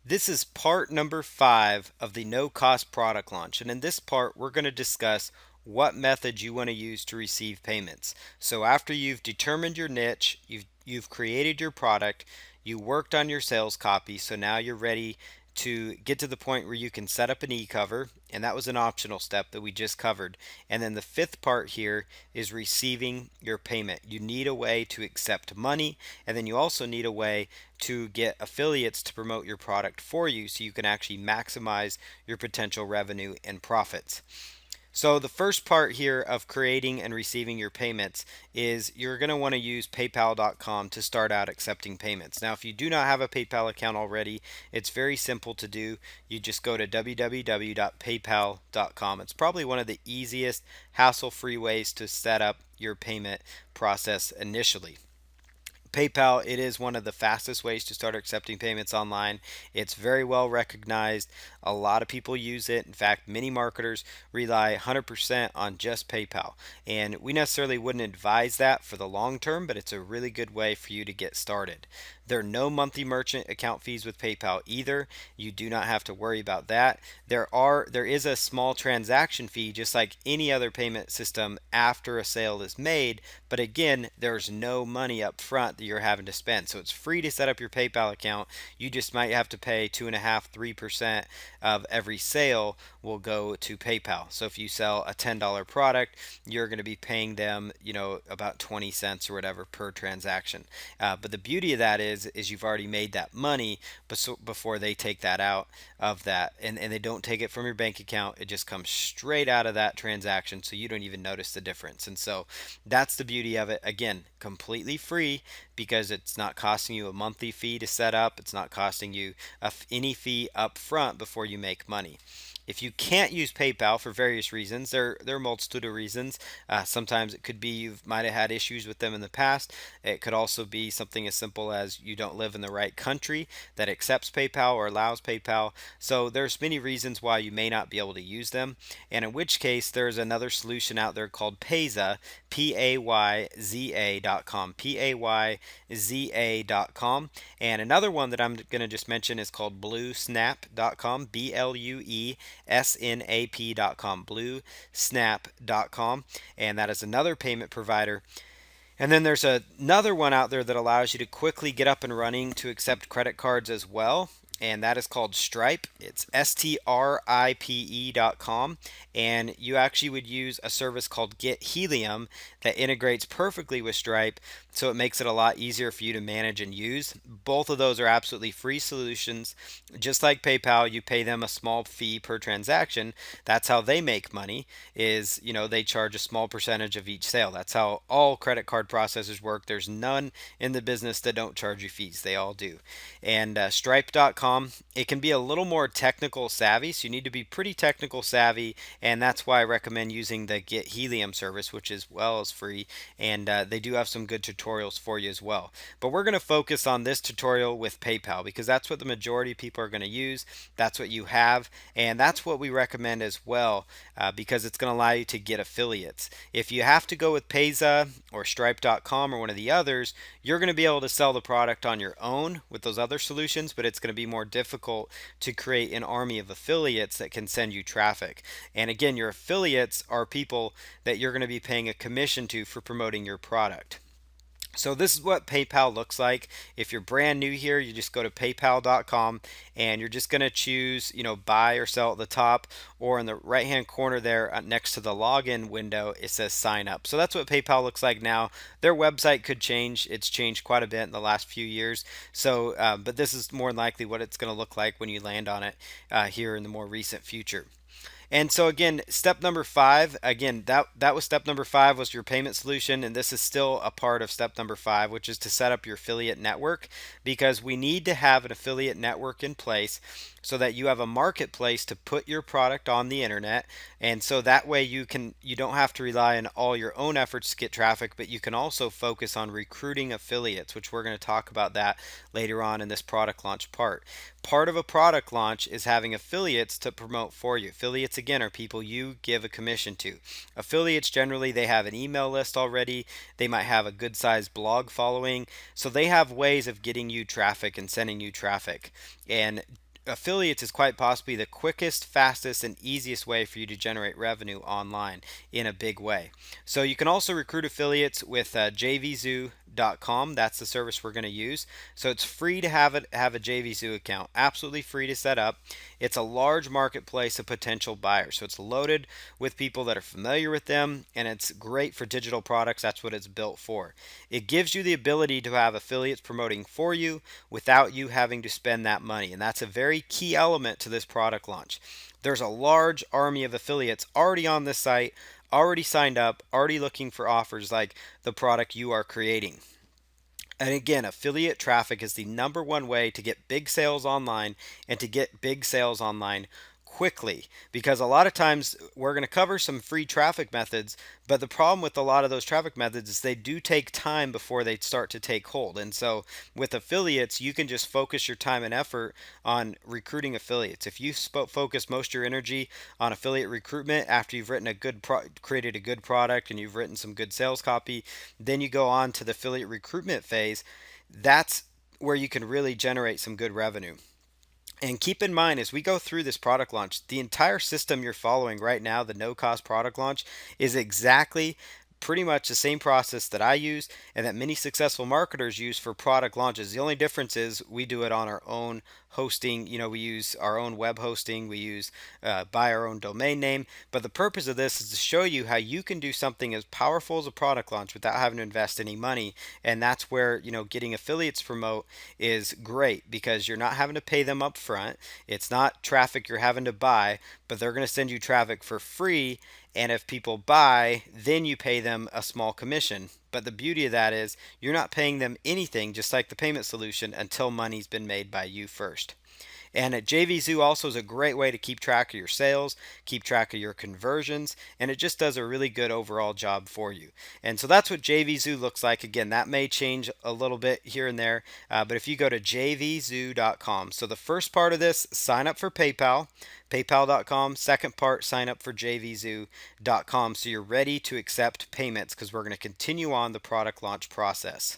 This is part number 5 of the no cost product launch. And in this part, we're going to discuss what method you want to use to receive payments. So after you've determined your niche, you've created your product, you worked on your sales copy, so now you're ready to get to the point where you can set up an e-cover, and that was an optional step that we just covered. And then the fifth part here is receiving your payment. You need a way to accept money, and then you also need a way to get affiliates to promote your product for you so you can actually maximize your potential revenue and profits. So the first part here of creating and receiving your payments is you're going to want to use paypal.com to start out accepting payments. Now, if you do not have a PayPal account already, it's very simple to do. You just go to www.paypal.com. It's probably one of the easiest, hassle-free ways to set up your payment process initially. PayPal, it is one of the fastest ways to start accepting payments online. It's very well recognized. A lot of people use it. In fact, many marketers rely 100% on just PayPal. And we necessarily wouldn't advise that for the long term, but it's a really good way for you to get started. There are no monthly merchant account fees with PayPal either. You do not have to worry about that. There is a small transaction fee just like any other payment system after a sale is made, but again, there's no money up front that you're having to spend. So it's free to set up your PayPal account. You just might have to pay 2.5, 3% of every sale will go to PayPal. So if you sell a $10 product, you're going to be paying them, about 20 cents or whatever per transaction. But the beauty of that is you've already made that money before they take that out of that, and they don't take it from your bank account. It just comes straight out of that transaction, so you don't even notice the difference. And so that's the beauty of it. Again, completely free because it's not costing you a monthly fee to set up. It's not costing you any fee up front before you make money. If you can't use PayPal for various reasons, there are a multitude of reasons. Sometimes it could be you might have had issues with them in the past. It could also be something as simple as you don't live in the right country that accepts PayPal or allows PayPal. So there's many reasons why you may not be able to use them. And in which case, there's another solution out there called Payza, Payza.com, Payza.com. And another one that I'm going to just mention is called BlueSnap.com, BlueSnap.com, BlueSnap.com, and that is another payment provider. And then there's another one out there that allows you to quickly get up and running to accept credit cards as well. And that is called Stripe. It's stripe.com. And you actually would use a service called Get Helium that integrates perfectly with Stripe. So it makes it a lot easier for you to manage and use. Both of those are absolutely free solutions. Just like PayPal, you pay them a small fee per transaction. That's how they make money is, they charge a small percentage of each sale. That's how all credit card processors work. There's none in the business that don't charge you fees. They all do. And stripe.com, it can be a little more technical savvy. So you need to be pretty technical savvy. And that's why I recommend using the Get Helium service, which as well is free. And they do have some good tutorials for you as well. But we're going to focus on this tutorial with PayPal because that's what the majority of people are going to use. That's what you have. And that's what we recommend as well because it's going to allow you to get affiliates. If you have to go with Payza or Stripe.com or one of the others, you're going to be able to sell the product on your own with those other solutions, but it's going to be more difficult to create an army of affiliates that can send you traffic. And again, your affiliates are people that you're going to be paying a commission to for promoting your product. So this is what PayPal looks like. If you're brand new here, you just go to paypal.com and you're just going to choose, buy or sell at the top, or in the right hand corner there next to the login window, it says sign up. So that's what PayPal looks like now. Their website could change. It's changed quite a bit in the last few years. So, but this is more than likely what it's going to look like when you land on it here in the more recent future. And so again, step number 5, again, that was step number 5 was your payment solution, and this is still a part of step number 5, which is to set up your affiliate network because we need to have an affiliate network in place so that you have a marketplace to put your product on the internet, and so that way you don't have to rely on all your own efforts to get traffic, but you can also focus on recruiting affiliates, which we're going to talk about that later on in this product launch part. Part of a product launch is having affiliates to promote for you. Affiliates again are people you give a commission to. Affiliates generally they have an email list already. They might have a good sized blog following. So they have ways of getting you traffic and sending you traffic. And affiliates is quite possibly the quickest, fastest, and easiest way for you to generate revenue online in a big way. So you can also recruit affiliates with jvzoo.com. That's the service we're going to use. So it's free to have a JVZoo account, absolutely free to set up. It's a large marketplace of potential buyers. So it's loaded with people that are familiar with them, and it's great for digital products. That's what it's built for. It gives you the ability to have affiliates promoting for you without you having to spend that money. And that's a very key element to this product launch. There's a large army of affiliates already on this site, already signed up, already looking for offers like the product you are creating. And again, affiliate traffic is the number one way to get big sales online and to get big sales online quickly, because a lot of times we're going to cover some free traffic methods, but the problem with a lot of those traffic methods is they do take time before they start to take hold. And so with affiliates, you can just focus your time and effort on recruiting affiliates. If you focus most of your energy on affiliate recruitment after you've written created a good product and you've written some good sales copy, then you go on to the affiliate recruitment phase. That's where you can really generate some good revenue. And keep in mind, as we go through this product launch, the entire system you're following right now, the no cost product launch, is exactly pretty much the same process that I use and that many successful marketers use for product launches. The only difference is we do it on our own hosting. We use our own web hosting, we use buy our own domain name. But the purpose of this is to show you how you can do something as powerful as a product launch without having to invest any money. And that's where, getting affiliates promote is great, because you're not having to pay them up front. It's not traffic you're having to buy, but they're going to send you traffic for free. And if people buy, then you pay them a small commission. But the beauty of that is you're not paying them anything, just like the payment solution, until money's been made by you first. And at JVZoo also is a great way to keep track of your sales, keep track of your conversions, and it just does a really good overall job for you. And so that's what JVZoo looks like. Again, that may change a little bit here and there, but if you go to jvzoo.com, so the first part of this, sign up for PayPal, paypal.com. Second part, sign up for jvzoo.com so you're ready to accept payments, because we're going to continue on the product launch process.